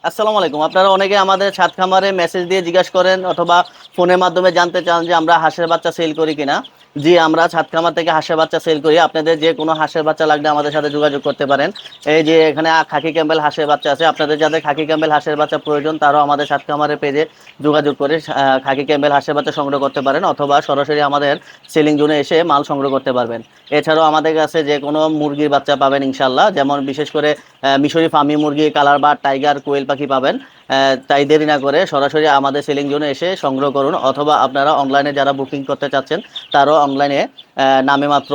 আসসালামু আলাইকুম। আপনারা অনেকে আমাদের ছাদ খামারে মেসেজ দিয়ে জিজ্ঞাসা করেন অথবা ফোনের মাধ্যমে জানতে চান যে আমরা হাঁসের বাচ্চা সেল করি কিনা। জি, আমরা ছাদ খামার থেকে হাঁসের বাচ্চা সেল করি। আপনাদের যে কোনো হাঁসের বাচ্চা লাগলে আমাদের সাথে যোগাযোগ করতে পারেন। এই যে এখানে খাকি ক্যাম্বেল হাঁসের বাচ্চা আছে। আপনাদের যাদের খাকি ক্যাম্বেল হাঁসের বাচ্চা প্রয়োজন তারাও আমাদের ছাদ খামারের পেজে যোগাযোগ করে খাকি ক্যাম্বেল হাঁসের বাচ্চা সংগ্রহ করতে পারেন অথবা সরাসরি আমাদের সেলিং জোনে এসে মাল সংগ্রহ করতে পারবেন। এছাড়াও আমাদের কাছে যে কোনো মুরগির বাচ্চা পাবেন ইনশাল্লাহ। যেমন বিশেষ করে মিশরি ফার্মি মুরগি, কালার বার্ড, টাইগার, কোয়েল পাখি পাবেন। তাই দেরি না করে সরাসরি আমাদের সেলিং জোনে এসে সংগ্রহ করুন অথবা আপনারা অনলাইনে যারা বুকিং করতে চাচ্ছেন তারাও অনলাইনে নামে মাত্র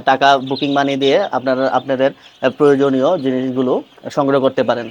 টাকা বুকিং মানি দিয়ে আপনারা আপনাদের প্রয়োজনীয় জিনিসগুলো সংগ্রহ করতে পারেন।